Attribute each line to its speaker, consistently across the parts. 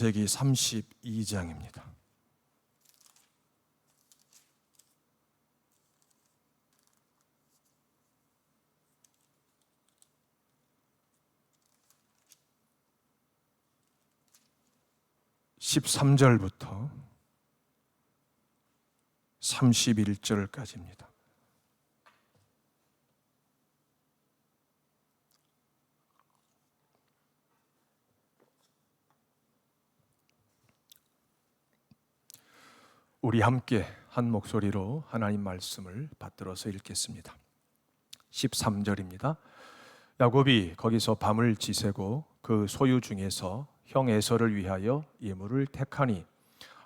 Speaker 1: 창세기 32장입니다. (13절부터) (31절까지입니다) 우리 함께 한 목소리로 하나님 말씀을 받들어서 읽겠습니다. 13절입니다. 야곱이 거기서 밤을 지새고 그 소유 중에서 형 에서를 위하여 예물을 택하니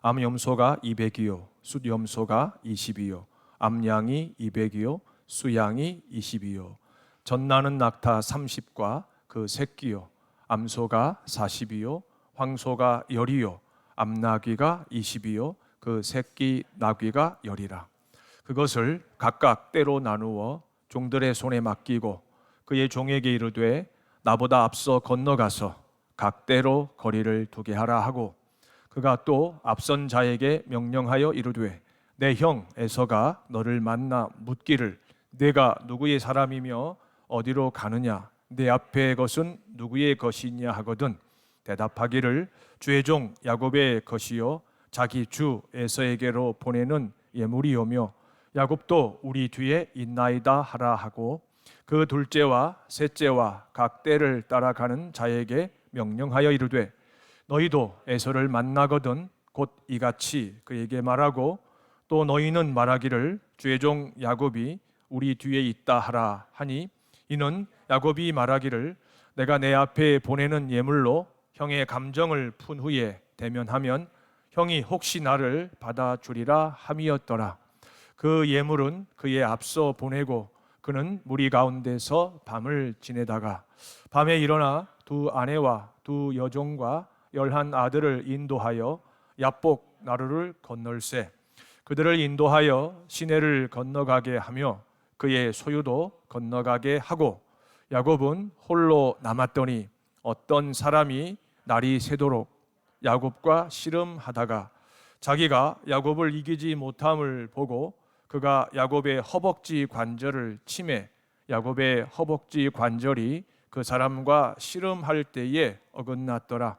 Speaker 1: 암염소가 200이요 숫염소가 20이요 암양이 200이요 수양이 20이요 젖나는 낙타 30과 그 새끼요 암소가 40이요 황소가 10이요 암나귀가 20이요 그 새끼 나귀가 10이라. 그것을 각각 때로 나누어 종들의 손에 맡기고 그의 종에게 이르되 나보다 앞서 건너가서 각 때로 거리를 두게 하라 하고, 그가 또 앞선 자에게 명령하여 이르되 내 형 에서가 너를 만나 묻기를 내가 누구의 사람이며 어디로 가느냐, 내 앞에 것은 누구의 것이냐 하거든 대답하기를 주의 종 야곱의 것이요 자기 주 에서에게로 보내는 예물이오며 야곱도 우리 뒤에 있나이다 하라 하고, 그 둘째와 셋째와 각 때를 따라가는 자에게 명령하여 이르되 너희도 에서를 만나거든 곧 이같이 그에게 말하고, 또 너희는 말하기를 주의 종 야곱이 우리 뒤에 있다 하라 하니, 이는 야곱이 말하기를 내가 내 앞에 보내는 예물로 형의 감정을 푼 후에 대면하면 형이 혹시 나를 받아주리라 함이었더라. 그 예물은 그의 앞서 보내고 그는 무리 가운데서 밤을 지내다가 밤에 일어나 두 아내와 두 여종과 11 아들을 인도하여 야복 나루를 건널세 그들을 인도하여 시내를 건너가게 하며 그의 소유도 건너가게 하고, 야곱은 홀로 남았더니 어떤 사람이 날이 새도록 야곱과 씨름하다가 자기가 야곱을 이기지 못함을 보고 그가 야곱의 허벅지 관절을 치매 야곱의 허벅지 관절이 그 사람과 씨름할 때에 어긋났더라.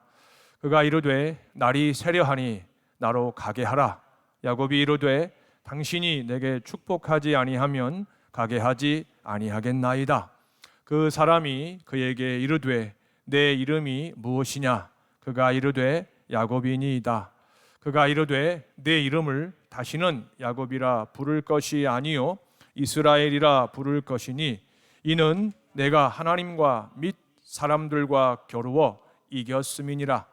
Speaker 1: 그가 이르되 날이 새려하니 나로 가게 하라. 야곱이 이르되 당신이 내게 축복하지 아니하면 가게 하지 아니하겠나이다. 그 사람이 그에게 이르되 내 이름이 무엇이냐? 그가 이르되 야곱이니이다. 그가 이르되 내 이름을 다시는 야곱이라 부를 것이 아니요 이스라엘이라 부를 것이니, 이는 내가 하나님과 및 사람들과 겨루어 이겼음이니라.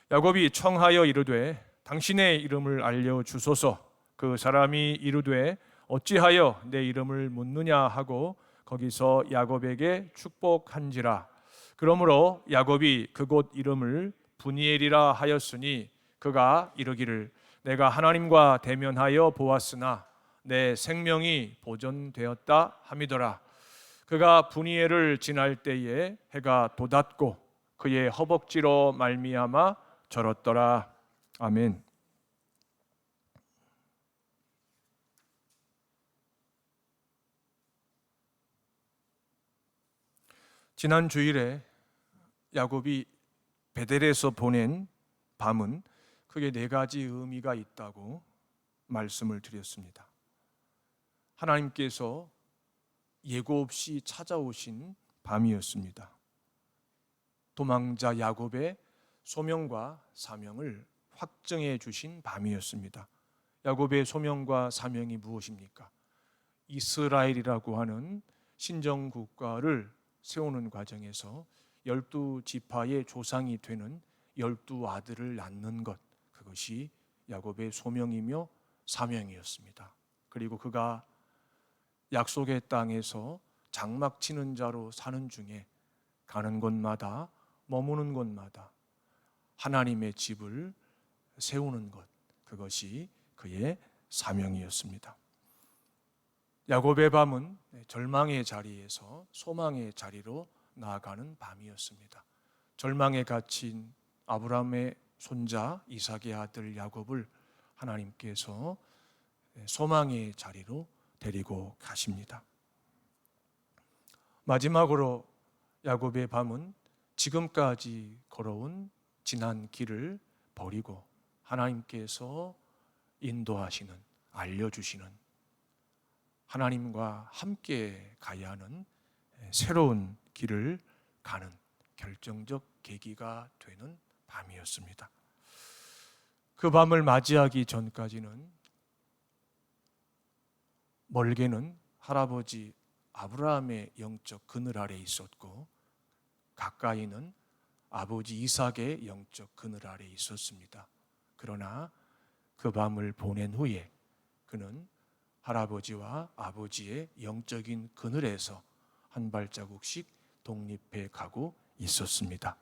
Speaker 1: 야곱이 청하여 이르되 당신의 이름을 알려주소서. 그 사람이 이르되 어찌하여 내 이름을 묻느냐 하고 거기서 야곱에게 축복한지라. 그러므로 야곱이 그곳 이름을 브니엘이라 하였으니 그가 이르기를 내가 하나님과 대면하여 보았으나 내 생명이 보존되었다 함이더라. 그가 브니엘을 지날 때에 해가 돋았고 그의 허벅지로 말미암아 절었더라. 아멘. 지난 주일에 야곱이 베델에서 보낸 밤은 크게 4가지 의미가 있다고 말씀을 드렸습니다. 하나님께서 예고 없이 찾아오신 밤이었습니다. 도망자 야곱의 소명과 사명을 확정해 주신 밤이었습니다. 야곱의 소명과 사명이 무엇입니까? 이스라엘이라고 하는 신정국가를 세우는 과정에서 12지파의 조상이 되는 12아들을 낳는 것, 그것이 야곱의 소명이며 사명이었습니다. 그리고 그가 약속의 땅에서 장막 치는 자로 사는 중에 가는 곳마다 머무는 곳마다 하나님의 집을 세우는 것, 그것이 그의 사명이었습니다. 야곱의 밤은 절망의 자리에서 소망의 자리로 나아가는 밤이었습니다. 절망에 갇힌 아브라함의 손자 이삭의 아들 야곱을 하나님께서 소망의 자리로 데리고 가십니다. 마지막으로 야곱의 밤은 지금까지 걸어온 지난 길을 버리고 하나님께서 인도하시는, 알려주시는, 하나님과 함께 가야 하는 새로운 길을 가는 결정적 계기가 되는 밤이었습니다. 그 밤을 맞이하기 전까지는 멀게는 할아버지 아브라함의 영적 그늘 아래 있었고 가까이는 아버지 이삭의 영적 그늘 아래 있었습니다. 그러나 그 밤을 보낸 후에 그는 할아버지와 아버지의 영적인 그늘에서 한 발자국씩 독립해 가고 있었습니다.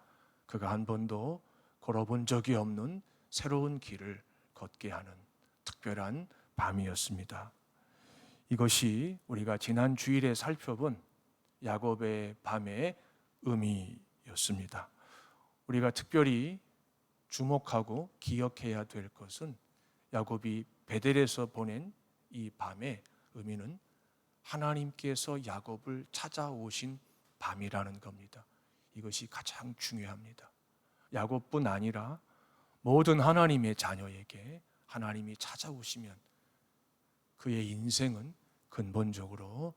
Speaker 1: 그가 한 번도 걸어본 적이 없는 새로운 길을 걷게 하는 특별한 밤이었습니다. 이것이 우리가 지난 주일에 살펴본 야곱의 밤의 의미였습니다. 우리가 특별히 주목하고 기억해야 될 것은 야곱이 베델에서 보낸 이 밤의 의미는 하나님께서 야곱을 찾아오신 밤이라는 겁니다. 이것이 가장 중요합니다. 야곱뿐 아니라 모든 하나님의 자녀에게 하나님이 찾아오시면 그의 인생은 근본적으로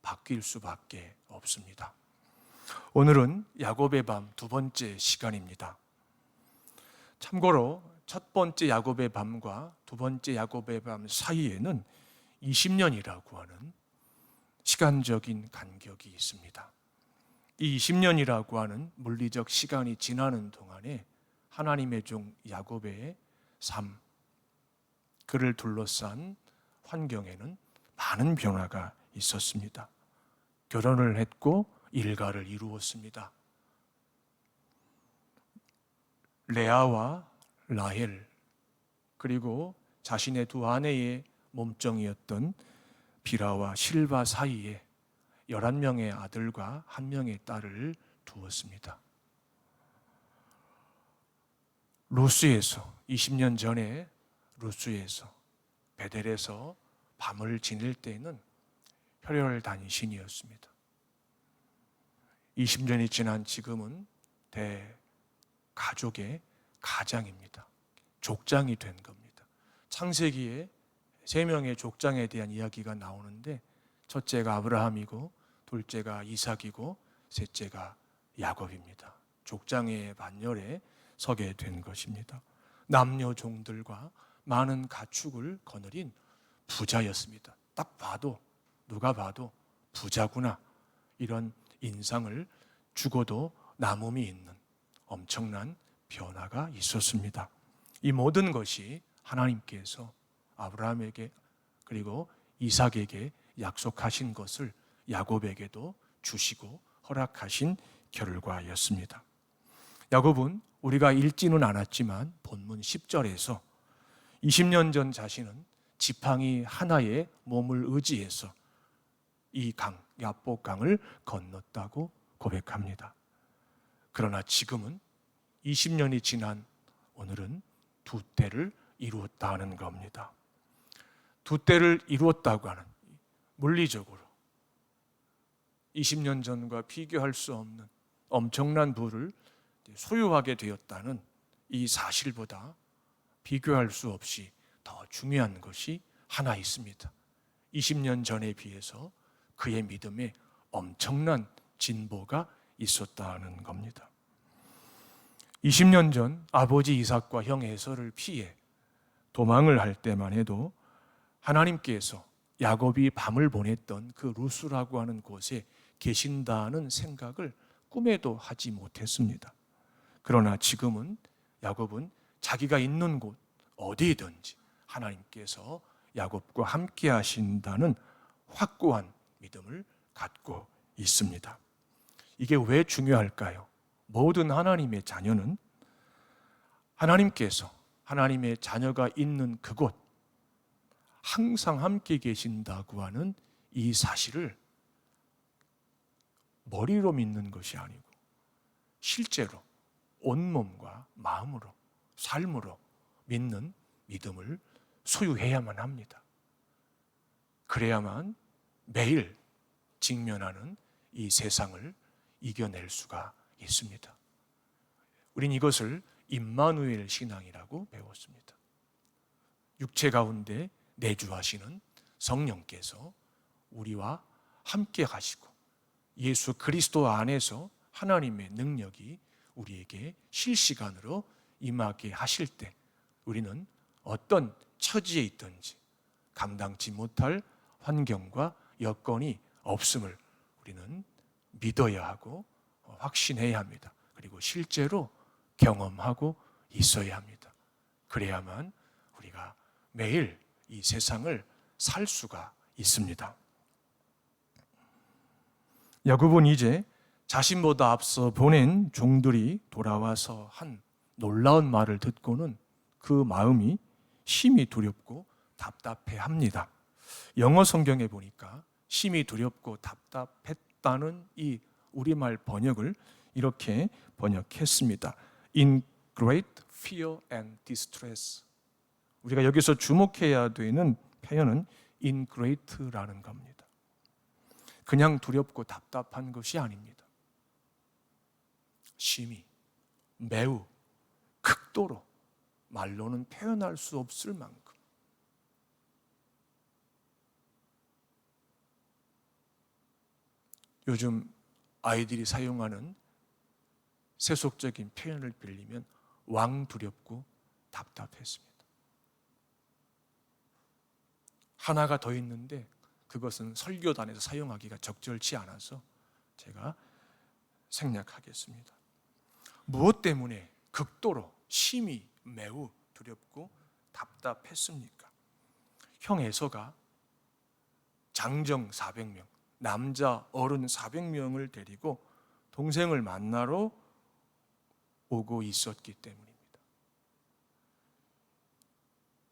Speaker 1: 바뀔 수밖에 없습니다. 오늘은 야곱의 밤 두 번째 시간입니다. 참고로 첫 번째 야곱의 밤과 두 번째 야곱의 밤 사이에는 20년이라고 하는 시간적인 간격이 있습니다. 이 20년이라고 하는 물리적 시간이 지나는 동안에 하나님의 종 야곱의 삶, 그를 둘러싼 환경에는 많은 변화가 있었습니다. 결혼을 했고 일가를 이루었습니다. 레아와 라헬 그리고 자신의 두 아내의 몸종이었던 비라와 실바 사이에 11명의 아들과 1명의 딸을 두었습니다. 루스에서 20년 전에 루스에서 베델에서 밤을 지낼 때는 혈혈단신이었습니다. 20년이 지난 지금은 대가족의 가장입니다. 족장이 된 겁니다. 창세기에 3명의 족장에 대한 이야기가 나오는데 첫째가 아브라함이고 둘째가 이삭이고 셋째가 야곱입니다. 족장의 반열에 서게 된 것입니다. 남녀 종들과 많은 가축을 거느린 부자였습니다. 딱 봐도 누가 봐도 부자구나 이런 인상을 주고도 남음이 있는 엄청난 변화가 있었습니다. 이 모든 것이 하나님께서 아브라함에게 그리고 이삭에게 약속하신 것을 야곱에게도 주시고 허락하신 결과였습니다. 야곱은 우리가 읽지는 않았지만 본문 10절에서 20년 전 자신은 지팡이 하나에 몸을 의지해서 이 강, 야복강을 건넜다고 고백합니다. 그러나 지금은 20년이 지난 오늘은 두 때를 이루었다는 겁니다. 두 때를 이루었다고 하는 물리적으로 20년 전과 비교할 수 없는 엄청난 부를 소유하게 되었다는 이 사실보다 비교할 수 없이 더 중요한 것이 하나 있습니다. 20년 전에 비해서 그의 믿음에 엄청난 진보가 있었다는 겁니다. 20년 전 아버지 이삭과 형 에서를 피해 도망을 할 때만 해도 하나님께서 야곱이 밤을 보냈던 그 루스라고 하는 곳에 계신다는 생각을 꿈에도 하지 못했습니다. 그러나 지금은 야곱은 자기가 있는 곳 어디든지 하나님께서 야곱과 함께 하신다는 확고한 믿음을 갖고 있습니다. 이게 왜 중요할까요? 모든 하나님의 자녀는 하나님께서 하나님의 자녀가 있는 그곳 항상 함께 계신다고 하는 이 사실을 머리로 믿는 것이 아니고 실제로 온몸과 마음으로 삶으로 믿는 믿음을 소유해야만 합니다. 그래야만 매일 직면하는 이 세상을 이겨낼 수가 있습니다. 우린 이것을 임마누엘 신앙이라고 배웠습니다. 육체 가운데 내주하시는 성령께서 우리와 함께 가시고 예수 그리스도 안에서 하나님의 능력이 우리에게 실시간으로 임하게 하실 때 우리는 어떤 처지에 있든지 감당치 못할 환경과 여건이 없음을 우리는 믿어야 하고 확신해야 합니다. 그리고 실제로 경험하고 있어야 합니다. 그래야만 우리가 매일 이 세상을 살 수가 있습니다. 야곱은 이제 자신보다 앞서 보낸 종들이 돌아와서 한 놀라운 말을 듣고는 그 마음이 심히 두렵고 답답해합니다. 영어 성경에 보니까 심히 두렵고 답답했다는 이 우리말 번역을 이렇게 번역했습니다. In great fear and distress. 우리가 여기서 주목해야 되는 표현은 in great라는 겁니다. 그냥 두렵고 답답한 것이 아닙니다. 심히, 매우, 극도로 말로는 표현할 수 없을 만큼 요즘 아이들이 사용하는 세속적인 표현을 빌리면 왕두렵고 답답했습니다. 하나가 더 있는데 그것은 설교단에서 사용하기가 적절치 않아서 제가 생략하겠습니다. 무엇 때문에 극도로 심히 매우 두렵고 답답했습니까? 형 에서가 장정 400명, 남자 어른 400명을 데리고 동생을 만나러 오고 있었기 때문입니다.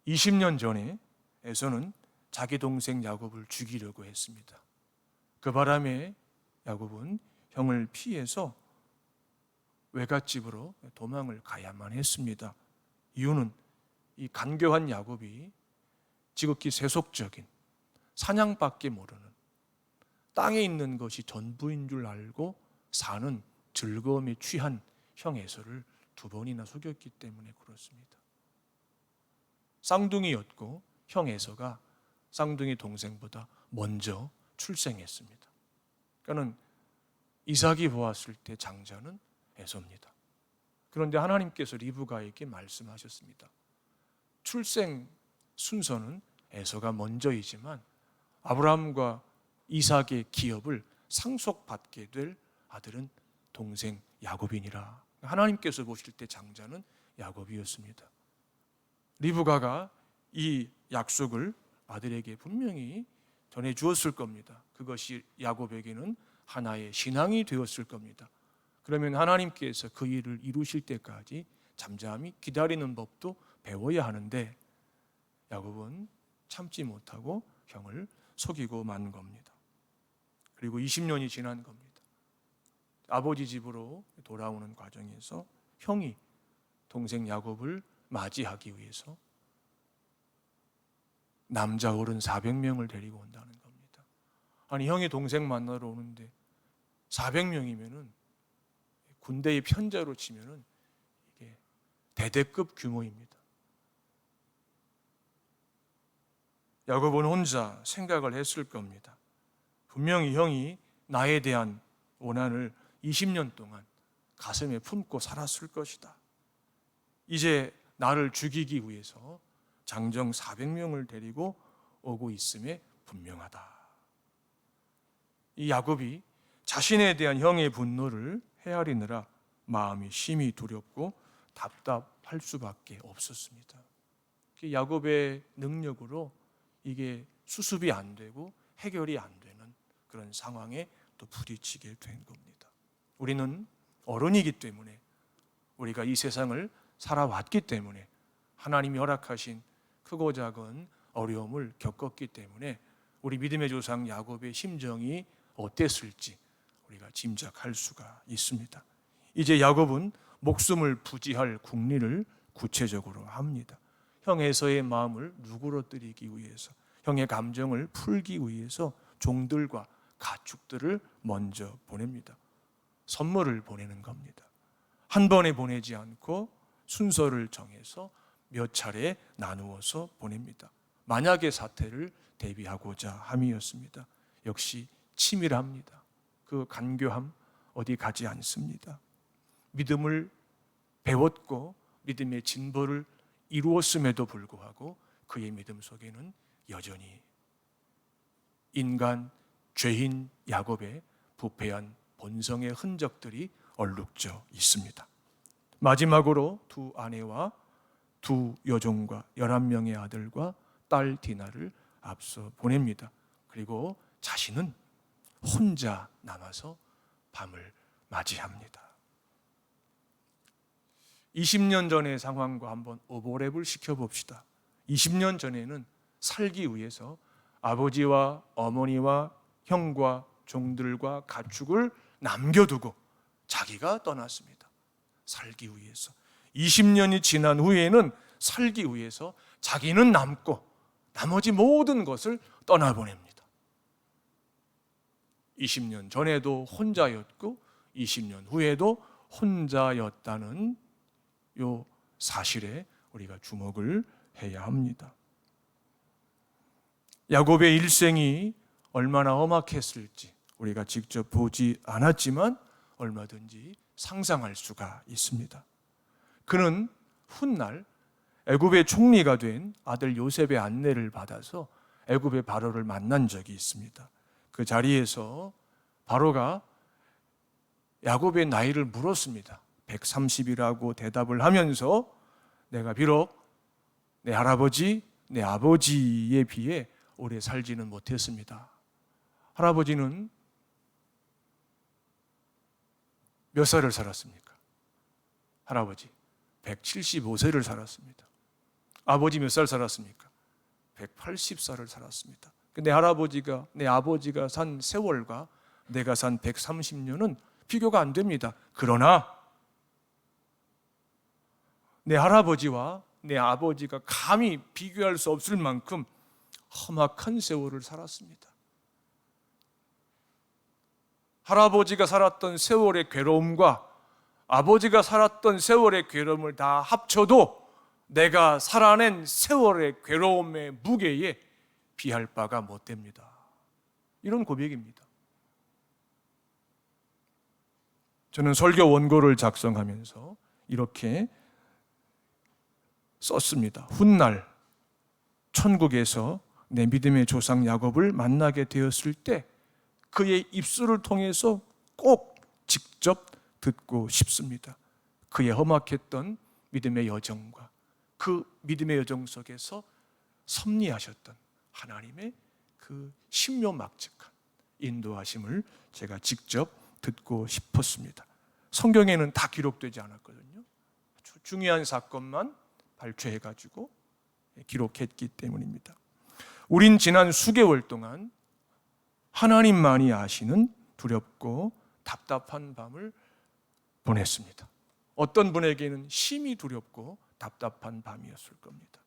Speaker 1: 20년 전에 에서는 자기 동생 야곱을 죽이려고 했습니다. 그 바람에 야곱은 형을 피해서 외갓집으로 도망을 가야만 했습니다. 이유는 이 간교한 야곱이 지극히 세속적인 사냥밖에 모르는 땅에 있는 것이 전부인 줄 알고 사는 즐거움에 취한 형 에서를 2번이나 속였기 때문에 그렇습니다. 쌍둥이였고 형 에서가 쌍둥이 동생보다 먼저 출생했습니다. 그러니까는 이삭이 보았을 때 장자는 에서입니다. 그런데 하나님께서 리브가에게 말씀하셨습니다. 출생 순서는 에서가 먼저이지만 아브라함과 이삭의 기업을 상속받게 될 아들은 동생 야곱이니라. 하나님께서 보실 때 장자는 야곱이었습니다. 리브가가 이 약속을 아들에게 분명히 전해 주었을 겁니다. 그것이 야곱에게는 하나의 신앙이 되었을 겁니다. 그러면 하나님께서 그 일을 이루실 때까지 잠잠히 기다리는 법도 배워야 하는데 야곱은 참지 못하고 형을 속이고 만 겁니다. 그리고 20년이 지난 겁니다. 아버지 집으로 돌아오는 과정에서 형이 동생 야곱을 맞이하기 위해서 남자 어른 400명을 데리고 온다는 겁니다. 아니 형이 동생 만나러 오는데 400명이면은 군대의 편자로 치면은 이게 대대급 규모입니다. 야곱은 혼자 생각을 했을 겁니다. 분명히 형이 나에 대한 원한을 20년 동안 가슴에 품고 살았을 것이다. 이제 나를 죽이기 위해서 장정 400명을 데리고 오고 있음에 분명하다. 이 야곱이 자신에 대한 형의 분노를 헤아리느라 마음이 심히 두렵고 답답할 수밖에 없었습니다. 야곱의 능력으로 이게 수습이 안 되고 해결이 안 되는 그런 상황에 또 부딪히게 된 겁니다. 우리는 어른이기 때문에 우리가 이 세상을 살아왔기 때문에 하나님이 허락하신 크고 작은 어려움을 겪었기 때문에 우리 믿음의 조상 야곱의 심정이 어땠을지 우리가 짐작할 수가 있습니다. 이제 야곱은 목숨을 부지할 국리를 구체적으로 합니다. 형에서의 마음을 누그러뜨리기 위해서, 형의 감정을 풀기 위해서 종들과 가축들을 먼저 보냅니다. 선물을 보내는 겁니다. 한 번에 보내지 않고 순서를 정해서 몇 차례 나누어서 보냅니다. 만약의 사태를 대비하고자 함이었습니다. 역시 치밀합니다. 그 간교함 어디 가지 않습니다. 믿음을 배웠고 믿음의 진보를 이루었음에도 불구하고 그의 믿음 속에는 여전히 인간, 죄인 야곱의 부패한 본성의 흔적들이 얼룩져 있습니다. 마지막으로 두 아내와 두 여종과 11명의 아들과 딸 디나를 앞서 보냅니다. 그리고 자신은 혼자 남아서 밤을 맞이합니다. 20년 전의 상황과 한번 오버랩을 시켜봅시다. 20년 전에는 살기 위해서 아버지와 어머니와 형과 종들과 가축을 남겨두고 자기가 떠났습니다. 살기 위해서. 20년이 지난 후에는 살기 위해서 자기는 남고 나머지 모든 것을 떠나보냅니다. 20년 전에도 혼자였고 20년 후에도 혼자였다는 이 사실에 우리가 주목을 해야 합니다. 야곱의 일생이 얼마나 험악했을지 우리가 직접 보지 않았지만 얼마든지 상상할 수가 있습니다. 그는 훗날 애굽의 총리가 된 아들 요셉의 안내를 받아서 애굽의 바로를 만난 적이 있습니다. 그 자리에서 바로가 야곱의 나이를 물었습니다. 130이라고 대답을 하면서 내가 비록 내 할아버지, 내 아버지에 비해 오래 살지는 못했습니다. 할아버지는 몇 살을 살았습니까? 할아버지 175세를 살았습니다. 아버지 몇 살 살았습니까? 180살을 살았습니다. 내 할아버지가, 내 아버지가 산 세월과 내가 산 130년은 비교가 안 됩니다. 그러나 내 할아버지와 내 아버지가 감히 비교할 수 없을 만큼 험악한 세월을 살았습니다. 할아버지가 살았던 세월의 괴로움과 아버지가 살았던 세월의 괴로움을 다 합쳐도 내가 살아낸 세월의 괴로움의 무게에 비할 바가 못 됩니다. 이런 고백입니다. 저는 설교 원고를 작성하면서 이렇게 썼습니다. 훗날 천국에서 내 믿음의 조상 야곱을 만나게 되었을 때 그의 입술을 통해서 꼭 직접 듣고 싶습니다. 그의 험악했던 믿음의 여정과 그 믿음의 여정 속에서 섭리하셨던 하나님의 그 신묘막측한 인도하심을 제가 직접 듣고 싶었습니다. 성경에는 다 기록되지 않았거든요. 아주 중요한 사건만 발췌해가지고 기록했기 때문입니다. 우린 지난 수개월 동안 하나님만이 아시는 두렵고 답답한 밤을 보냈습니다. 어떤 분에게는 심히 두렵고 답답한 밤이었을 겁니다.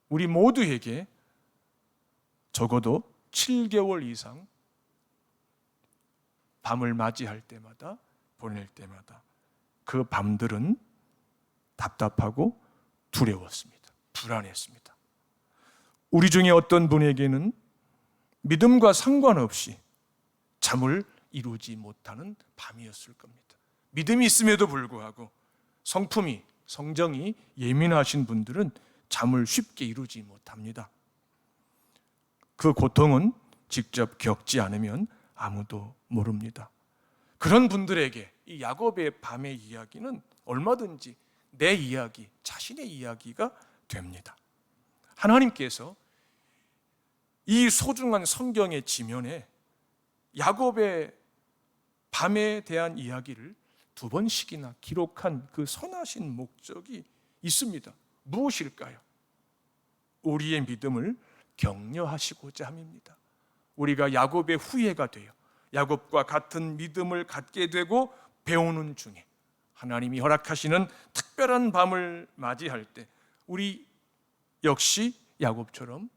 Speaker 1: 우리 모두에게 적어도 7개월 이상 밤을 맞이할 때마다 보낼 때마다 그 밤들은 답답하고 두려웠습니다. 불안했습니다. 우리 중에 어떤 분에게는 믿음과 상관없이 잠을 이루지 못하는 밤이었을 겁니다. 믿음이 있음에도 불구하고 성정이 예민하신 분들은 잠을 쉽게 이루지 못합니다. 그 고통은 직접 겪지 않으면 아무도 모릅니다. 그런 분들에게 이 야곱의 밤의 이야기는 얼마든지 내 이야기, 자신의 이야기가 됩니다. 하나님께서 이 소중한 성경의 지면에 야곱의 밤에 대한 이야기를 2번씩이나 기록한 그 선하신 목적이 있습니다. 무엇일까요? 우리의 믿음을 격려하시고자 함입니다. 우리가 야곱의 후예가 되어 야곱과 같은 믿음을 갖게 되고 배우는 중에 하나님이 허락하시는 특별한 밤을 맞이할 때 우리 역시 야곱처럼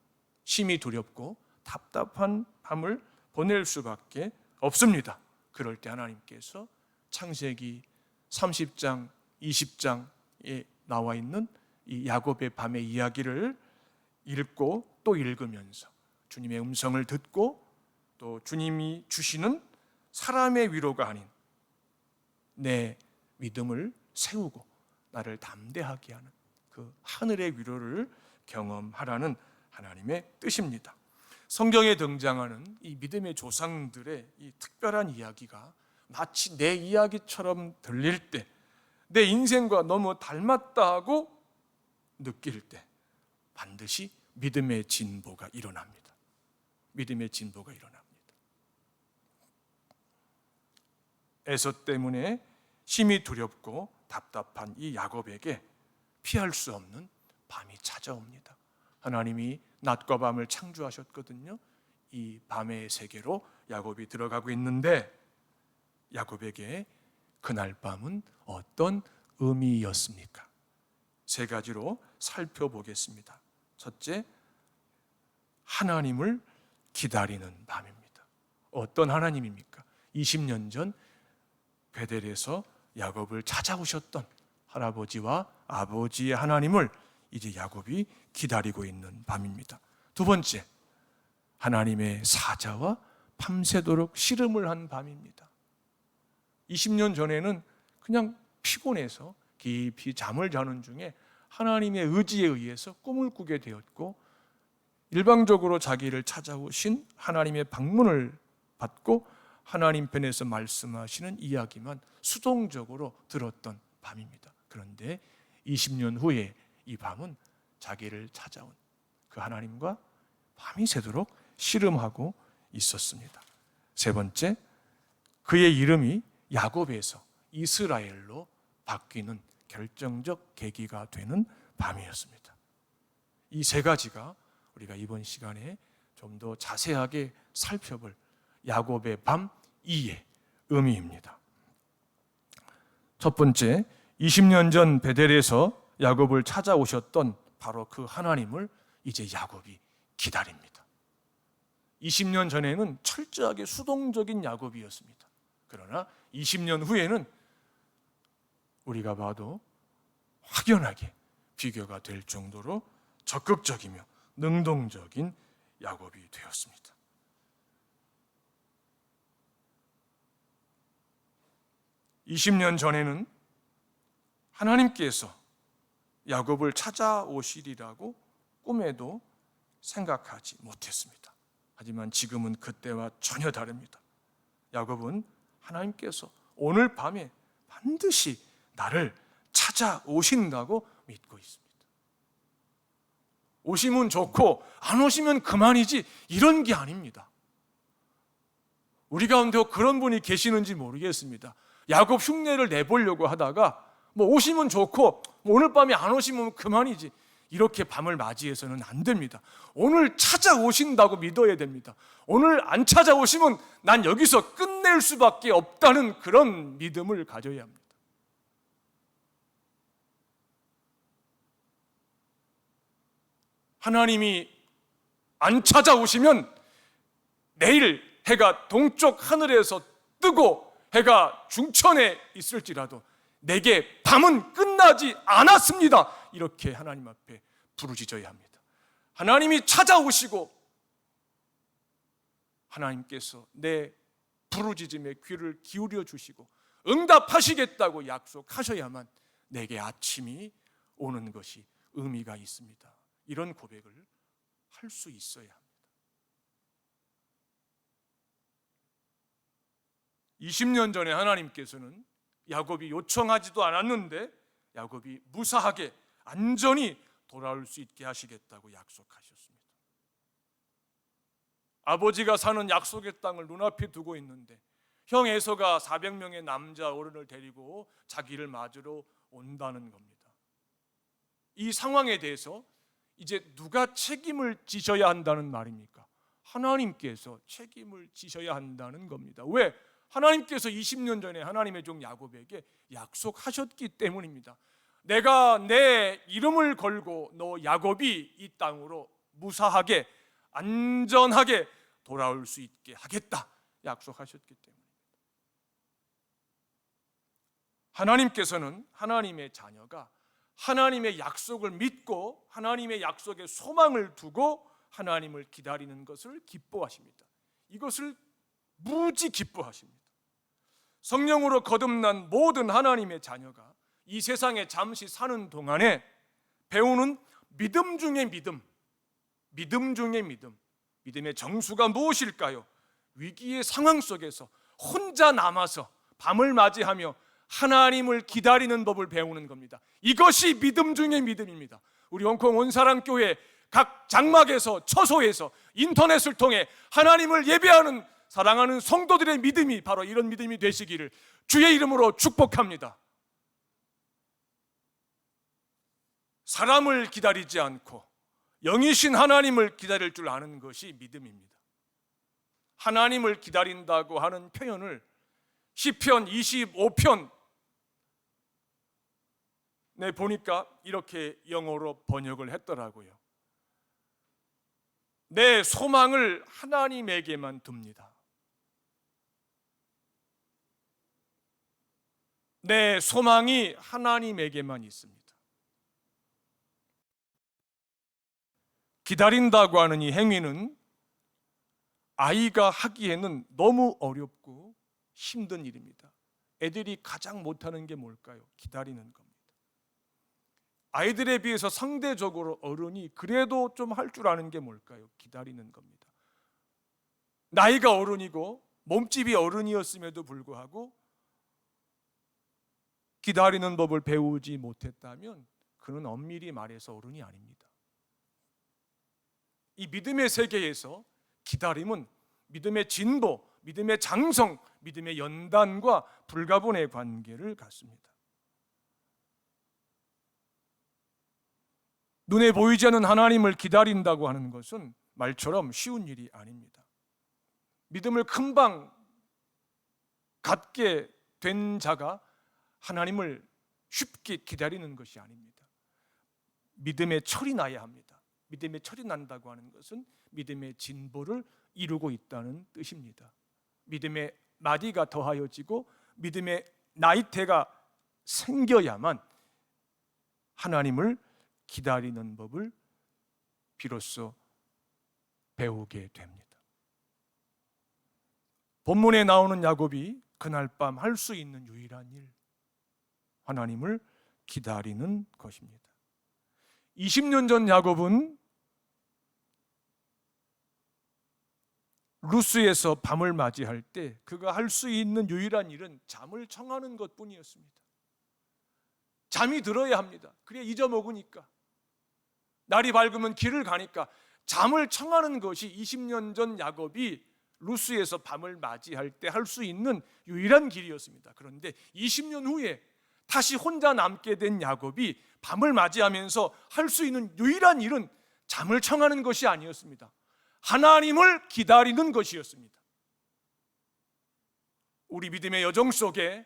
Speaker 1: 심히 두렵고 답답한 밤을 보낼 수밖에 없습니다. 그럴 때 하나님께서 창세기 30장, 20장에 나와 있는 이 야곱의 밤의 이야기를 읽고 또 읽으면서 주님의 음성을 듣고 또 주님이 주시는 사람의 위로가 아닌 내 믿음을 세우고 나를 담대하게 하는 그 하늘의 위로를 경험하라는 하나님의 뜻입니다. 성경에 등장하는 이 믿음의 조상들의 이 특별한 이야기가 마치 내 이야기처럼 들릴 때, 내 인생과 너무 닮았다고 느낄 때 반드시 믿음의 진보가 일어납니다. 믿음의 진보가 일어납니다. 에서 때문에 심히 두렵고 답답한 이 야곱에게 피할 수 없는 밤이 찾아옵니다. 하나님이 낮과 밤을 창조하셨거든요. 이 밤의 세계로 야곱이 들어가고 있는데 야곱에게 그날 밤은 어떤 의미였습니까? 세 가지로 살펴보겠습니다. 첫째, 하나님을 기다리는 밤입니다. 어떤 하나님입니까? 20년 전 베델에서 야곱을 찾아오셨던 할아버지와 아버지의 하나님을 이제 야곱이 기다리고 있는 밤입니다. 두 번째, 하나님의 사자와 밤새도록 씨름을 한 밤입니다. 20년 전에는 그냥 피곤해서 깊이 잠을 자는 중에 하나님의 의지에 의해서 꿈을 꾸게 되었고 일방적으로 자기를 찾아오신 하나님의 방문을 받고 하나님 편에서 말씀하시는 이야기만 수동적으로 들었던 밤입니다. 그런데 20년 후에 이 밤은 자기를 찾아온 그 하나님과 밤이 새도록 씨름하고 있었습니다. 세 번째, 그의 이름이 야곱에서 이스라엘로 바뀌는 결정적 계기가 되는 밤이었습니다. 이 세 가지가 우리가 이번 시간에 좀 더 자세하게 살펴볼 야곱의 밤 2의 의미입니다. 첫 번째, 20년 전 베델에서 야곱을 찾아오셨던 바로 그 하나님을 이제 야곱이 기다립니다. 20년 전에는 철저하게 수동적인 야곱이었습니다. 그러나 20년 후에는 우리가 봐도 확연하게 비교가 될 정도로 적극적이며 능동적인 야곱이 되었습니다. 20년 전에는 하나님께서 야곱을 찾아오시리라고 꿈에도 생각하지 못했습니다. 하지만 지금은 그때와 전혀 다릅니다. 야곱은 하나님께서 오늘 밤에 반드시 나를 찾아오신다고 믿고 있습니다. 오시면 좋고 안 오시면 그만이지 이런 게 아닙니다. 우리 가운데 그런 분이 계시는지 모르겠습니다. 야곱 흉내를 내보려고 하다가 뭐 오시면 좋고 뭐 오늘 밤에 안 오시면 그만이지 이렇게 밤을 맞이해서는 안 됩니다. 오늘 찾아오신다고 믿어야 됩니다. 오늘 안 찾아오시면 난 여기서 끝낼 수밖에 없다는 그런 믿음을 가져야 합니다. 하나님이 안 찾아오시면 내일 해가 동쪽 하늘에서 뜨고 해가 중천에 있을지라도 내게 밤은 끝나지 않았습니다. 이렇게 하나님 앞에 부르짖어야 합니다. 하나님이 찾아오시고 하나님께서 내 부르짖음에 귀를 기울여 주시고 응답하시겠다고 약속하셔야만 내게 아침이 오는 것이 의미가 있습니다. 이런 고백을 할 수 있어야 합니다. 20년 전에 하나님께서는 야곱이 요청하지도 않았는데 야곱이 무사하게 안전히 돌아올 수 있게 하시겠다고 약속하셨습니다. 아버지가 사는 약속의 땅을 눈앞에 두고 있는데 형 에서가 400명의 남자 어른을 데리고 자기를 맞으러 온다는 겁니다. 이 상황에 대해서 이제 누가 책임을 지셔야 한다는 말입니까? 하나님께서 책임을 지셔야 한다는 겁니다. 왜? 하나님께서 20년 전에 하나님의 종 야곱에게 약속하셨기 때문입니다. 내가 내 이름을 걸고 너 야곱이 이 땅으로 무사하게 안전하게 돌아올 수 있게 하겠다 약속하셨기 때문입니다. 하나님께서는 하나님의 자녀가 하나님의 약속을 믿고 하나님의 약속에 소망을 두고 하나님을 기다리는 것을 기뻐하십니다. 이것을 무지 기뻐하십니다. 성령으로 거듭난 모든 하나님의 자녀가 이 세상에 잠시 사는 동안에 배우는 믿음 중의 믿음, 믿음 중의 믿음, 믿음의 정수가 무엇일까요? 위기의 상황 속에서 혼자 남아서 밤을 맞이하며 하나님을 기다리는 법을 배우는 겁니다. 이것이 믿음 중의 믿음입니다. 우리 홍콩 온사랑교회 각 장막에서 처소에서 인터넷을 통해 하나님을 예배하는 사랑하는 성도들의 믿음이 바로 이런 믿음이 되시기를 주의 이름으로 축복합니다. 사람을 기다리지 않고 영이신 하나님을 기다릴 줄 아는 것이 믿음입니다. 하나님을 기다린다고 하는 표현을 시편 25편 보니까 이렇게 영어로 번역을 했더라고요. 내 소망을 하나님에게만 둡니다. 내 소망이 하나님에게만 있습니다. 기다린다고 하는 이 행위는 아이가 하기에는 너무 어렵고 힘든 일입니다. 애들이 가장 못하는 게 뭘까요? 기다리는 겁니다. 아이들에 비해서 상대적으로 어른이 그래도 좀 할 줄 아는 게 뭘까요? 기다리는 겁니다. 나이가 어른이고 몸집이 어른이었음에도 불구하고 기다리는 법을 배우지 못했다면 그는 엄밀히 말해서 어른이 아닙니다. 이 믿음의 세계에서 기다림은 믿음의 진보, 믿음의 장성, 믿음의 연단과 불가분의 관계를 갖습니다. 눈에 보이지 않는 하나님을 기다린다고 하는 것은 말처럼 쉬운 일이 아닙니다. 믿음을 금방 갖게 된 자가 하나님을 쉽게 기다리는 것이 아닙니다. 믿음의 철이 나야 합니다. 믿음의 철이 난다고 하는 것은 믿음의 진보를 이루고 있다는 뜻입니다. 믿음의 마디가 더하여지고 믿음의 나이테가 생겨야만 하나님을 기다리는 법을 비로소 배우게 됩니다. 본문에 나오는 야곱이 그날 밤 할 수 있는 유일한 일, 하나님을 기다리는 것입니다. 20년 전 야곱은 루스에서 밤을 맞이할 때 그가 할 수 있는 유일한 일은 잠을 청하는 것뿐이었습니다. 잠이 들어야 합니다. 그래야 잊어먹으니까. 날이 밝으면 길을 가니까 잠을 청하는 것이 20년 전 야곱이 루스에서 밤을 맞이할 때 할 수 있는 유일한 길이었습니다. 그런데 20년 후에 다시 혼자 남게 된 야곱이 밤을 맞이하면서 할 수 있는 유일한 일은 잠을 청하는 것이 아니었습니다. 하나님을 기다리는 것이었습니다. 우리 믿음의 여정 속에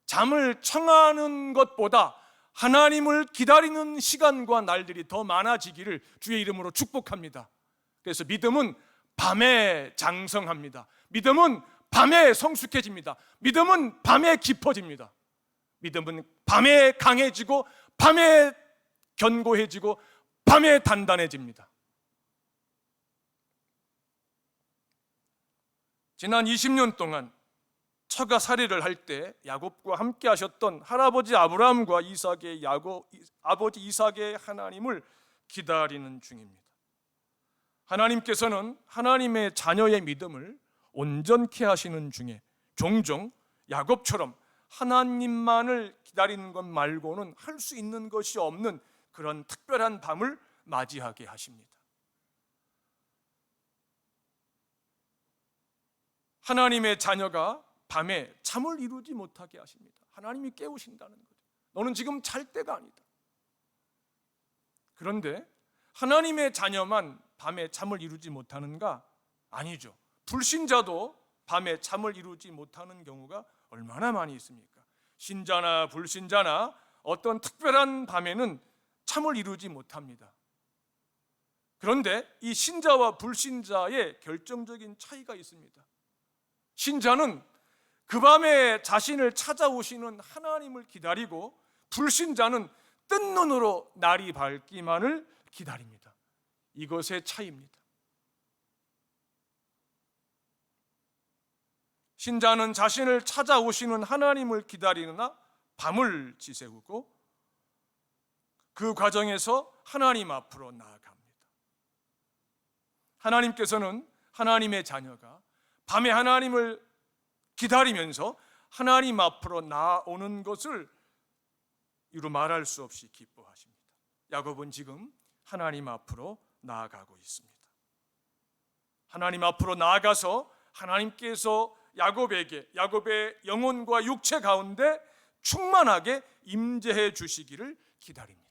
Speaker 1: 잠을 청하는 것보다 하나님을 기다리는 시간과 날들이 더 많아지기를 주의 이름으로 축복합니다. 그래서 믿음은 밤에 장성합니다. 믿음은 밤에 성숙해집니다. 믿음은 밤에 깊어집니다. 믿음은 밤에 강해지고 밤에 견고해지고 밤에 단단해집니다. 지난 20년 동안 처가 살이를 할 때 야곱과 함께 하셨던 할아버지 아브라함과 아버지 이삭의 하나님을 기다리는 중입니다. 하나님께서는 하나님의 자녀의 믿음을 온전케 하시는 중에 종종 야곱처럼 하나님만을 기다리는 것 말고는 할 수 있는 것이 없는 그런 특별한 밤을 맞이하게 하십니다. 하나님의 자녀가 밤에 잠을 이루지 못하게 하십니다. 하나님이 깨우신다는 거죠. 너는 지금 잘 때가 아니다. 그런데 하나님의 자녀만 밤에 잠을 이루지 못하는가? 아니죠. 불신자도 밤에 잠을 이루지 못하는 경우가 얼마나 많이 있습니까? 신자나 불신자나 어떤 특별한 밤에는 잠을 이루지 못합니다. 그런데 이 신자와 불신자의 결정적인 차이가 있습니다. 신자는 그 밤에 자신을 찾아오시는 하나님을 기다리고, 불신자는 뜬 눈으로 날이 밝기만을 기다립니다. 이것의 차이입니다. 신자는 자신을 찾아오시는 하나님을 기다리느라 밤을 지새우고, 그 과정에서 하나님 앞으로 나아갑니다. 하나님께서는 하나님의 자녀가 밤에 하나님을 기다리면서 하나님 앞으로 나아오는 것을 이루 말할 수 없이 기뻐하십니다. 야곱은 지금 하나님 앞으로 나아가고 있습니다. 하나님 앞으로 나아가서 하나님께서 야곱의 영혼과 육체 가운데 충만하게 임재해 주시기를 기다립니다.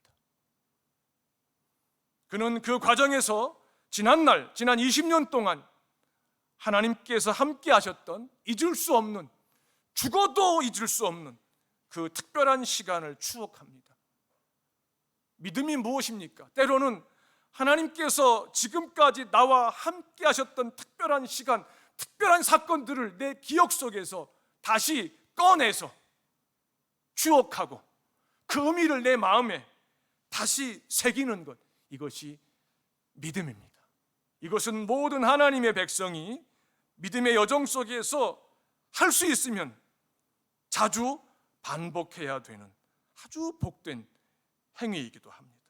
Speaker 1: 그는 그 과정에서 지난 20년 동안 하나님께서 함께 하셨던, 잊을 수 없는, 죽어도 잊을 수 없는 그 특별한 시간을 추억합니다. 믿음이 무엇입니까? 때로는 하나님께서 지금까지 나와 함께 하셨던 특별한 시간, 특별한 사건들을 내 기억 속에서 다시 꺼내서 추억하고 그 의미를 내 마음에 다시 새기는 것, 이것이 믿음입니다. 이것은 모든 하나님의 백성이 믿음의 여정 속에서 할 수 있으면 자주 반복해야 되는 아주 복된 행위이기도 합니다.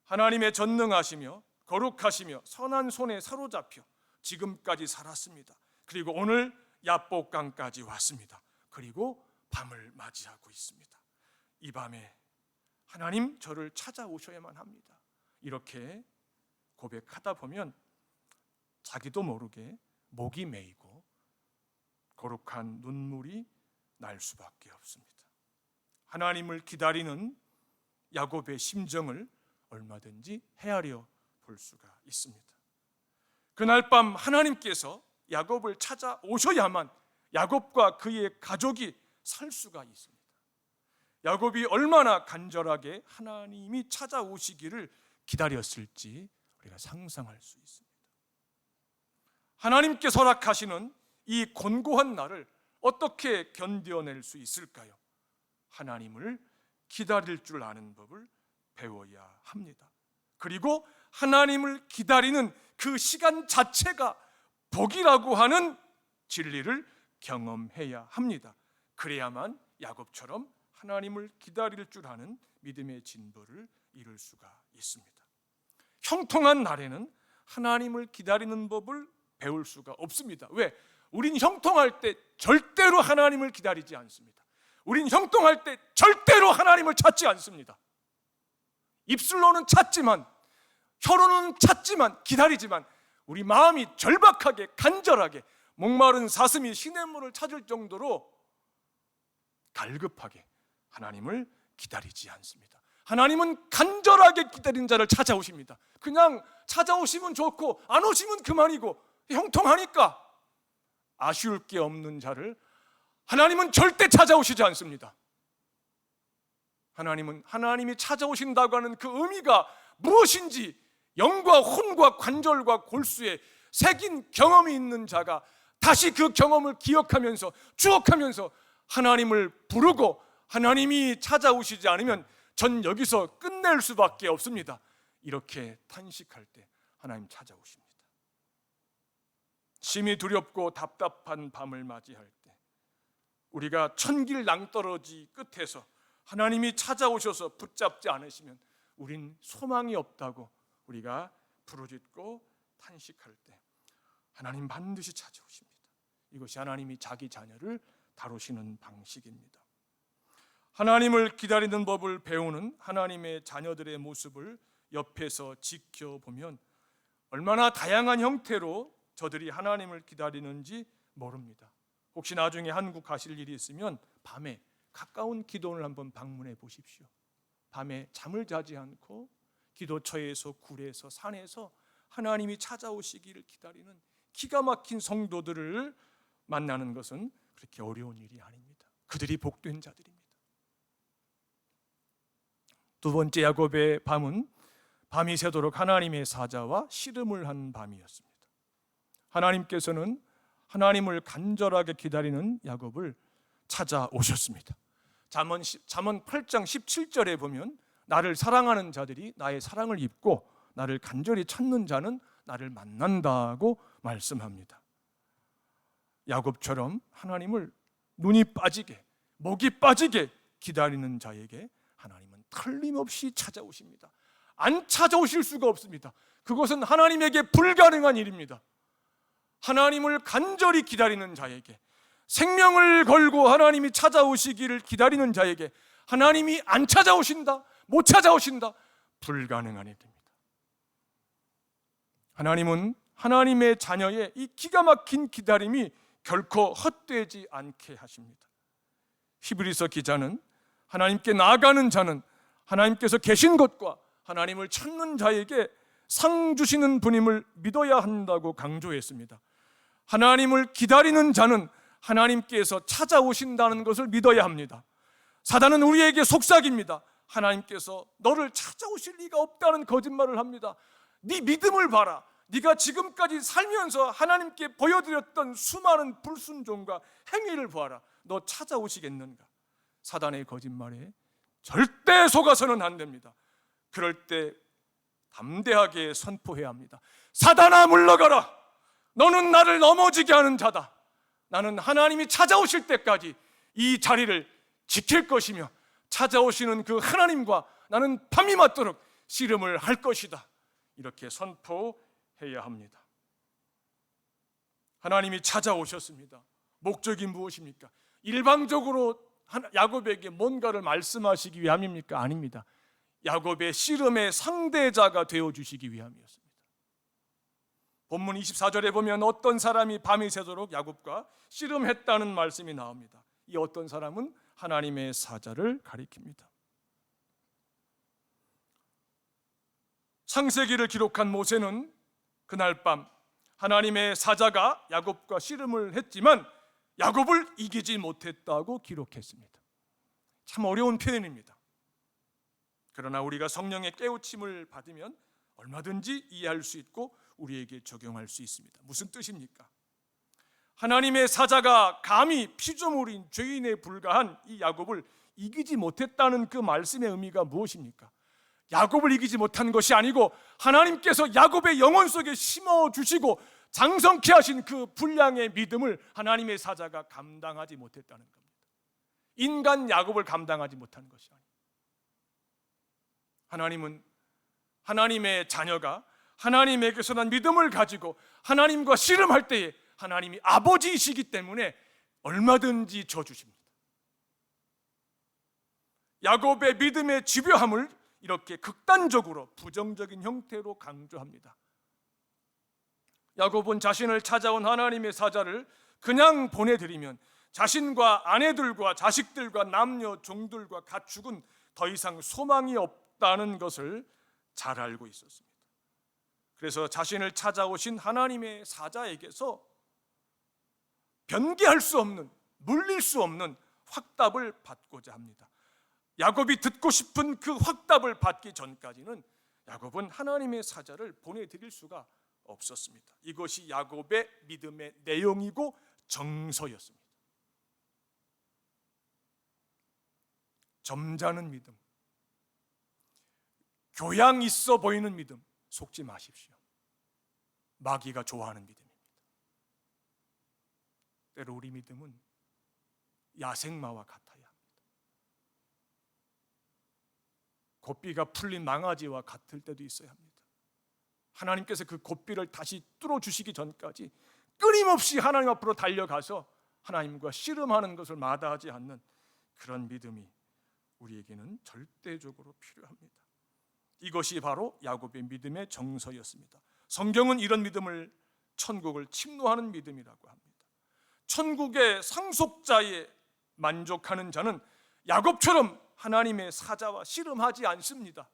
Speaker 1: 하나님의 전능하시며 거룩하시며 선한 손에 사로잡혀 지금까지 살았습니다. 그리고 오늘 야복강까지 왔습니다. 그리고 밤을 맞이하고 있습니다. 이 밤에 하나님, 저를 찾아오셔야만 합니다. 이렇게 고백하다 보면 자기도 모르게 목이 메이고 거룩한 눈물이 날 수밖에 없습니다. 하나님을 기다리는 야곱의 심정을 얼마든지 헤아려 볼 수가 있습니다. 그날 밤 하나님께서 야곱을 찾아오셔야만 야곱과 그의 가족이 살 수가 있습니다. 야곱이 얼마나 간절하게 하나님이 찾아오시기를 기다렸을지 우리가 상상할 수 있습니다. 하나님께 허락하시는 이 곤고한 날을 어떻게 견뎌낼 수 있을까요? 하나님을 기다릴 줄 아는 법을 배워야 합니다. 그리고 하나님을 기다리는 그 시간 자체가 복이라고 하는 진리를 경험해야 합니다. 그래야만 야곱처럼 하나님을 기다릴 줄 아는 믿음의 진보를 이룰 수가 있습니다. 형통한 날에는 하나님을 기다리는 법을 배울 수가 없습니다. 왜? 우린 형통할 때 절대로 하나님을 기다리지 않습니다. 우린 형통할 때 절대로 하나님을 찾지 않습니다. 입술로는 찾지만, 혀로는 찾지만, 기다리지만 우리 마음이 절박하게, 간절하게, 목마른 사슴이 시냇물을 찾을 정도로 갈급하게 하나님을 기다리지 않습니다. 하나님은 간절하게 기다린 자를 찾아오십니다. 그냥 찾아오시면 좋고 안 오시면 그만이고, 형통하니까 아쉬울 게 없는 자를 하나님은 절대 찾아오시지 않습니다. 하나님이 찾아오신다고 하는 그 의미가 무엇인지 영과 혼과 관절과 골수에 새긴 경험이 있는 자가 다시 그 경험을 기억하면서 추억하면서 하나님을 부르고, 하나님이 찾아오시지 않으면 전 여기서 끝낼 수밖에 없습니다. 이렇게 탄식할 때 하나님 찾아오십니다. 심히 두렵고 답답한 밤을 맞이할 때, 우리가 천길 낭떠러지 끝에서 하나님이 찾아오셔서 붙잡지 않으시면 우린 소망이 없다고 우리가 부르짖고 탄식할 때 하나님 반드시 찾아오십니다. 이것이 하나님이 자기 자녀를 다루시는 방식입니다. 하나님을 기다리는 법을 배우는 하나님의 자녀들의 모습을 옆에서 지켜보면 얼마나 다양한 형태로 저들이 하나님을 기다리는지 모릅니다. 혹시 나중에 한국 가실 일이 있으면 밤에 가까운 기도원을 한번 방문해 보십시오. 밤에 잠을 자지 않고 기도처에서, 굴에서, 산에서 하나님이 찾아오시기를 기다리는 기가 막힌 성도들을 만나는 것은 그렇게 어려운 일이 아닙니다. 그들이 복된 자들입니다. 두 번째 야곱의 밤은 밤이 새도록 하나님의 사자와 씨름을 한 밤이었습니다. 하나님께서는 하나님을 간절하게 기다리는 야곱을 찾아오셨습니다. 잠언 8장 17절에 보면 나를 사랑하는 자들이 나의 사랑을 입고 나를 간절히 찾는 자는 나를 만난다고 말씀합니다. 야곱처럼 하나님을 눈이 빠지게, 목이 빠지게 기다리는 자에게 하나님은 틀림없이 찾아오십니다. 안 찾아오실 수가 없습니다. 그것은 하나님에게 불가능한 일입니다. 하나님을 간절히 기다리는 자에게, 생명을 걸고 하나님이 찾아오시기를 기다리는 자에게 하나님이 안 찾아오신다, 못 찾아오신다, 불가능한 일입니다. 하나님은 하나님의 자녀의 이 기가 막힌 기다림이 결코 헛되지 않게 하십니다. 히브리서 기자는 하나님께 나아가는 자는 하나님께서 계신 것과 하나님을 찾는 자에게 상 주시는 분임을 믿어야 한다고 강조했습니다. 하나님을 기다리는 자는 하나님께서 찾아오신다는 것을 믿어야 합니다. 사단은 우리에게 속삭입니다. 하나님께서 너를 찾아오실 리가 없다는 거짓말을 합니다. 네 믿음을 봐라. 네가 지금까지 살면서 하나님께 보여드렸던 수많은 불순종과 행위를 보아라. 너 찾아오시겠는가? 사단의 거짓말에 절대 속아서는 안 됩니다. 그럴 때 담대하게 선포해야 합니다. 사단아 물러가라. 너는 나를 넘어지게 하는 자다. 나는 하나님이 찾아오실 때까지 이 자리를 지킬 것이며 찾아오시는 그 하나님과 나는 밤이 맞도록 씨름을 할 것이다. 이렇게 선포해야 합니다. 하나님이 찾아오셨습니다. 목적이 무엇입니까? 일방적으로 야곱에게 뭔가를 말씀하시기 위함입니까? 아닙니다. 야곱의 씨름의 상대자가 되어주시기 위함이었습니다. 본문 24절에 보면 어떤 사람이 밤이 새도록 야곱과 씨름했다는 말씀이 나옵니다. 이 어떤 사람은 하나님의 사자를 가리킵니다. 창세기를 기록한 모세는 그날 밤 하나님의 사자가 야곱과 씨름을 했지만 야곱을 이기지 못했다고 기록했습니다. 참 어려운 표현입니다. 그러나 우리가 성령의 깨우침을 받으면 얼마든지 이해할 수 있고 우리에게 적용할 수 있습니다. 무슨 뜻입니까? 하나님의 사자가 감히 피조물인 죄인에 불과한 이 야곱을 이기지 못했다는 그 말씀의 의미가 무엇입니까? 야곱을 이기지 못한 것이 아니고 하나님께서 야곱의 영혼 속에 심어주시고 장성케 하신 그 분량의 믿음을 하나님의 사자가 감당하지 못했다는 겁니다. 인간 야곱을 감당하지 못한 것이 아니에요. 하나님은 하나님의 자녀가 하나님에게서 난 믿음을 가지고 하나님과 씨름할 때에 하나님이 아버지이시기 때문에 얼마든지 져주십니다. 야곱의 믿음의 집요함을 이렇게 극단적으로 부정적인 형태로 강조합니다. 야곱은 자신을 찾아온 하나님의 사자를 그냥 보내드리면 자신과 아내들과 자식들과 남녀 종들과 가축은 더 이상 소망이 없다는 것을 잘 알고 있었습니다. 그래서 자신을 찾아오신 하나님의 사자에게서 변개할 수 없는, 물릴 수 없는 확답을 받고자 합니다. 야곱이 듣고 싶은 그 확답을 받기 전까지는 야곱은 하나님의 사자를 보내드릴 수가 없었습니다. 이것이 야곱의 믿음의 내용이고 정서였습니다. 점잖은 믿음, 교양 있어 보이는 믿음, 속지 마십시오. 마귀가 좋아하는 믿음입니다. 때로 우리 믿음은 야생마와 같아야 합니다. 고삐가 풀린 망아지와 같을 때도 있어야 합니다. 하나님께서 그 고삐를 다시 뚫어주시기 전까지 끊임없이 하나님 앞으로 달려가서 하나님과 씨름하는 것을 마다하지 않는 그런 믿음이 우리에게는 절대적으로 필요합니다. 이것이 바로 야곱의 믿음의 정서였습니다. 성경은 이런 믿음을 천국을 침노하는 믿음이라고 합니다. 천국의 상속자에 만족하는 자는 야곱처럼 하나님의 사자와 씨름하지 않습니다.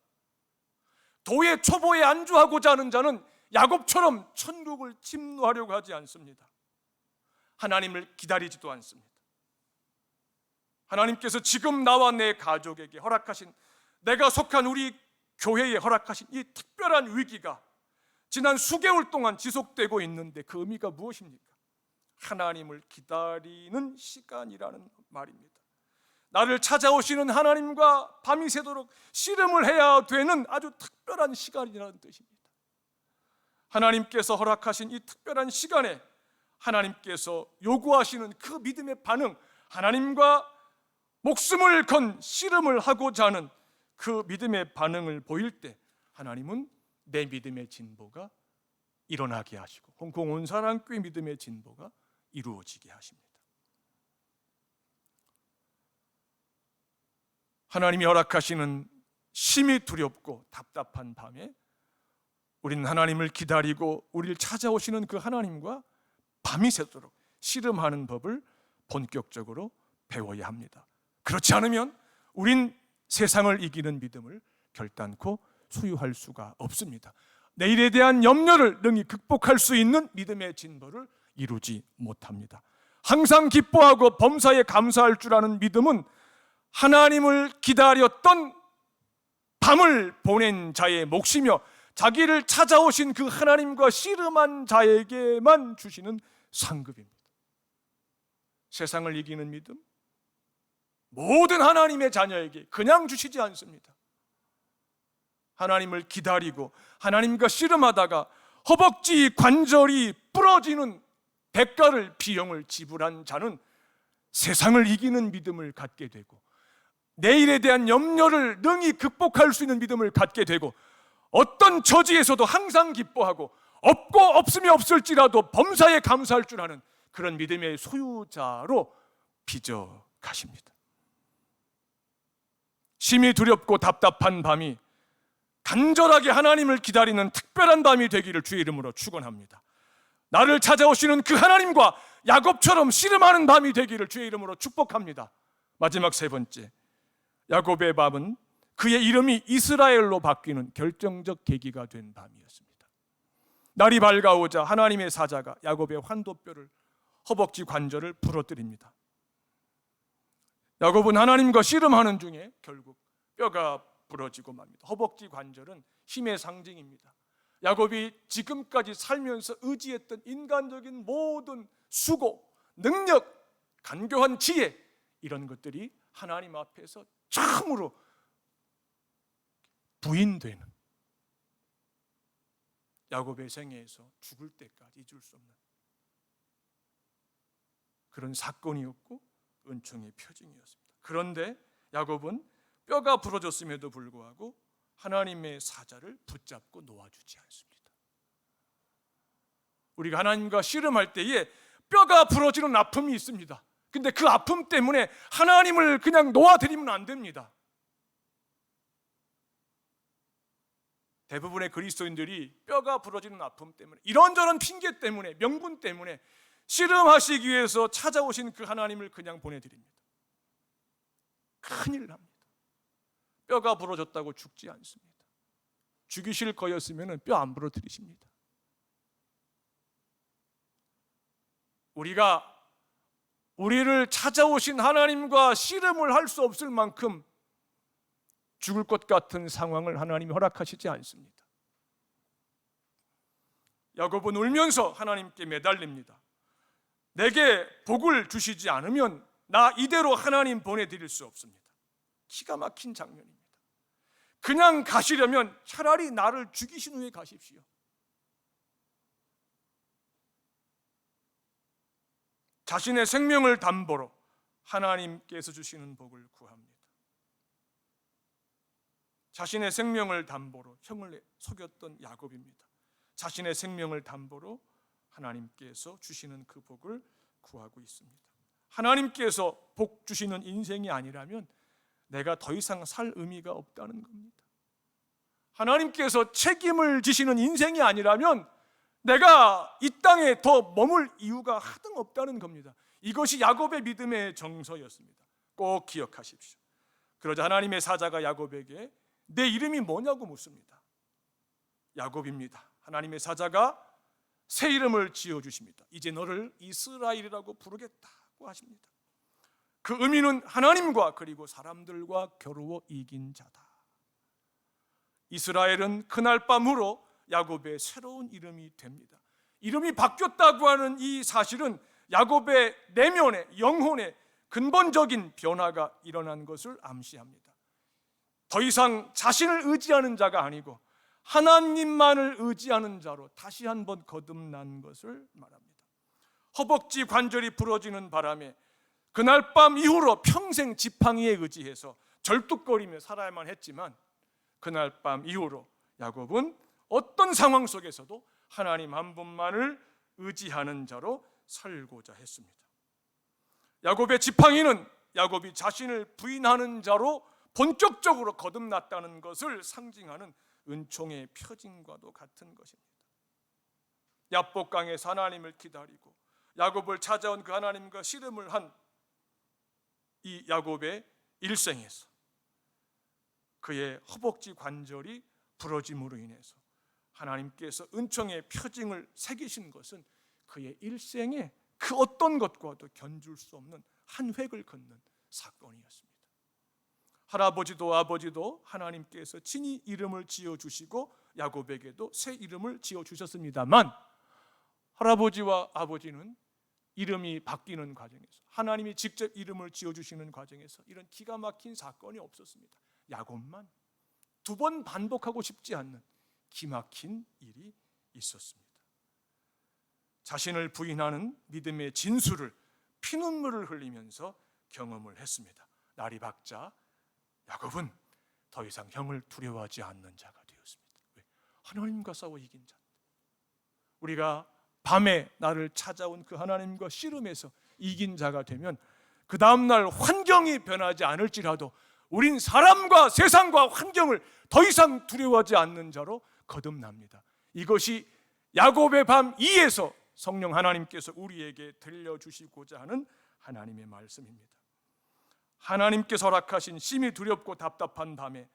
Speaker 1: 도의 초보에 안주하고자 하는 자는 야곱처럼 천국을 침노하려고 하지 않습니다. 하나님을 기다리지도 않습니다. 하나님께서 지금 나와 내 가족에게 허락하신, 내가 속한 우리 교회에 허락하신 이 특별한 위기가 지난 수개월 동안 지속되고 있는데 그 의미가 무엇입니까? 하나님을 기다리는 시간이라는 말입니다. 나를 찾아오시는 하나님과 밤이 새도록 씨름을 해야 되는 아주 특별한 시간이라는 뜻입니다. 하나님께서 허락하신 이 특별한 시간에 하나님께서 요구하시는 그 믿음의 반응, 하나님과 목숨을 건 씨름을 하고자 하는 그 믿음의 반응을 보일 때 하나님은 내 믿음의 진보가 일어나게 하시고 홍콩 온사랑교회 믿음의 진보가 이루어지게 하십니다. 하나님이 허락하시는 심히 두렵고 답답한 밤에 우리는 하나님을 기다리고 우리를 찾아오시는 그 하나님과 밤이 새도록 씨름하는 법을 본격적으로 배워야 합니다. 그렇지 않으면 우린 세상을 이기는 믿음을 결단코 소유할 수가 없습니다. 내일에 대한 염려를 능히 극복할 수 있는 믿음의 진보를 이루지 못합니다. 항상 기뻐하고 범사에 감사할 줄 아는 믿음은 하나님을 기다렸던 밤을 보낸 자의 몫이며 자기를 찾아오신 그 하나님과 씨름한 자에게만 주시는 상급입니다. 세상을 이기는 믿음, 모든 하나님의 자녀에게 그냥 주시지 않습니다. 하나님을 기다리고 하나님과 씨름하다가 허벅지 관절이 부러지는 대가를, 비용을 지불한 자는 세상을 이기는 믿음을 갖게 되고 내일에 대한 염려를 능히 극복할 수 있는 믿음을 갖게 되고 어떤 처지에서도 항상 기뻐하고 없고 없으면 없을지라도 범사에 감사할 줄 아는 그런 믿음의 소유자로 빚어 가십니다. 심히 두렵고 답답한 밤이 간절하게 하나님을 기다리는 특별한 밤이 되기를 주의 이름으로 축원합니다. 나를 찾아오시는 그 하나님과 야곱처럼 씨름하는 밤이 되기를 주의 이름으로 축복합니다. 마지막 세 번째, 야곱의 밤은 그의 이름이 이스라엘로 바뀌는 결정적 계기가 된 밤이었습니다. 날이 밝아오자 하나님의 사자가 야곱의 환도뼈를, 허벅지 관절을 부러뜨립니다. 야곱은 하나님과 씨름하는 중에 결국 뼈가 부러지고 맙니다. 허벅지 관절은 힘의 상징입니다. 야곱이 지금까지 살면서 의지했던 인간적인 모든 수고, 능력, 간교한 지혜, 이런 것들이 하나님 앞에서 처음으로 부인되는, 야곱의 생애에서 죽을 때까지 잊을 수 없는 그런 사건이었고 은총의 표징이었습니다. 그런데 야곱은 뼈가 부러졌음에도 불구하고 하나님의 사자를 붙잡고 놓아주지 않습니다. 우리가 하나님과 씨름할 때에 뼈가 부러지는 아픔이 있습니다. 근데 그 아픔 때문에 하나님을 그냥 놓아드리면 안 됩니다. 대부분의 그리스도인들이 뼈가 부러지는 아픔 때문에, 이런저런 핑계 때문에, 명분 때문에 씨름하시기 위해서 찾아오신 그 하나님을 그냥 보내드립니다. 큰일 납니다. 뼈가 부러졌다고 죽지 않습니다. 죽이실 거였으면 뼈 안 부러뜨리십니다. 우리가 우리를 찾아오신 하나님과 씨름을 할 수 없을 만큼 죽을 것 같은 상황을 하나님이 허락하시지 않습니다. 야곱은 울면서 하나님께 매달립니다. 내게 복을 주시지 않으면 나 이대로 하나님 보내드릴 수 없습니다. 기가 막힌 장면입니다. 그냥 가시려면 차라리 나를 죽이신 후에 가십시오. 자신의 생명을 담보로 하나님께서 주시는 복을 구합니다. 자신의 생명을 담보로 형을 속였던 야곱입니다. 자신의 생명을 담보로 하나님께서 주시는 그 복을 구하고 있습니다. 하나님께서 복 주시는 인생이 아니라면 내가 더 이상 살 의미가 없다는 겁니다. 하나님께서 책임을 지시는 인생이 아니라면 내가 이 땅에 더 머물 이유가 하등 없다는 겁니다. 이것이 야곱의 믿음의 정서였습니다. 꼭 기억하십시오. 그러자 하나님의 사자가 야곱에게 내 이름이 뭐냐고 묻습니다. 야곱입니다. 하나님의 사자가 새 이름을 지어주십니다. 이제 너를 이스라엘이라고 부르겠다고 하십니다. 그 의미는 하나님과 그리고 사람들과 겨루어 이긴 자다. 이스라엘은 그날 밤으로 야곱의 새로운 이름이 됩니다. 이름이 바뀌었다고 하는 이 사실은 야곱의 내면의 영혼의 근본적인 변화가 일어난 것을 암시합니다. 더 이상 자신을 의지하는 자가 아니고 하나님만을 의지하는 자로 다시 한번 거듭난 것을 말합니다. 허벅지 관절이 부러지는 바람에 그날 밤 이후로 평생 지팡이에 의지해서 절뚝거리며 살아야만 했지만 그날 밤 이후로 야곱은 어떤 상황 속에서도 하나님 한 분만을 의지하는 자로 살고자 했습니다. 야곱의 지팡이는 야곱이 자신을 부인하는 자로 본격적으로 거듭났다는 것을 상징하는 은총의 표징과도 같은 것입니다. 야복강에서 하나님을 기다리고 야곱을 찾아온 그 하나님과 씨름을 한 이 야곱의 일생에서 그의 허벅지 관절이 부러짐으로 인해서 하나님께서 은총의 표징을 새기신 것은 그의 일생에 그 어떤 것과도 견줄 수 없는 한 획을 긋는 사건이었습니다. 할아버지도 아버지도 하나님께서 친히 이름을 지어주시고 야곱에게도 새 이름을 지어주셨습니다만 할아버지와 아버지는 이름이 바뀌는 과정에서 하나님이 직접 이름을 지어주시는 과정에서 이런 기가 막힌 사건이 없었습니다. 야곱만 두 번 반복하고 싶지 않는 기막힌 일이 있었습니다. 자신을 부인하는 믿음의 진수를 피눈물을 흘리면서 경험을 했습니다. 날이 밝자 야곱은 더 이상 형을 두려워하지 않는 자가 되었습니다. 왜? 하나님과 싸워 이긴 자. 우리가 밤에 나를 찾아온 그 하나님과 씨름해서 이긴 자가 되면 그 다음날 환경이 변하지 않을지라도 우린 사람과 세상과 환경을 더 이상 두려워하지 않는 자로 거듭납니다. 이것이 야곱의 밤 2에서 성령 하나님께서 우리에게 들려주시고자 하는 하나님의 말씀입니다. 하나님께서 허락하신 심히 두렵고 답답한 밤에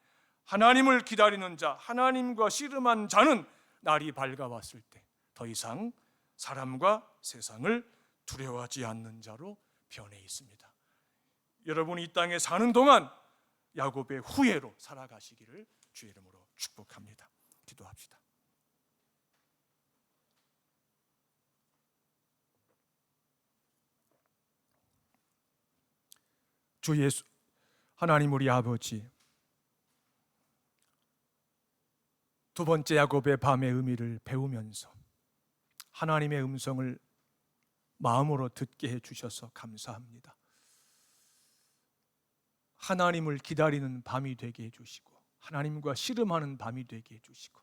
Speaker 1: 하나님을 기다리는 자, 하나님과 씨름한 자는 날이 밝아왔을 때 더 이상 사람과 세상을 두려워하지 않는 자로 변해 있습니다. 여러분이 이 땅에 사는 동안 야곱의 후예로 살아가시기를 주의 이름으로 축복합니다. 기도합시다. 주 예수 하나님 우리 아버지, 두 번째 야곱의 밤의 의미를 배우면서 하나님의 음성을 마음으로 듣게 해주셔서 감사합니다. 하나님을 기다리는 밤이 되게 해주시고 하나님과 씨름하는 밤이 되게 해주시고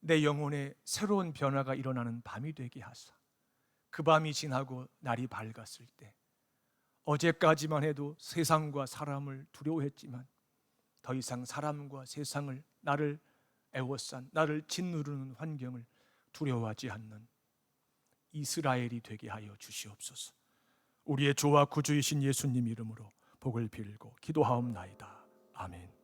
Speaker 1: 내 영혼에 새로운 변화가 일어나는 밤이 되게 하사 그 밤이 지나고 날이 밝았을 때 어제까지만 해도 세상과 사람을 두려워했지만 더 이상 사람과 세상을 나를 애워싼 나를 짓누르는 환경을 두려워하지 않는 이스라엘이 되게 하여 주시옵소서. 우리의 주와 구주이신 예수님 이름으로 복을 빌고 기도하옵나이다. 아멘.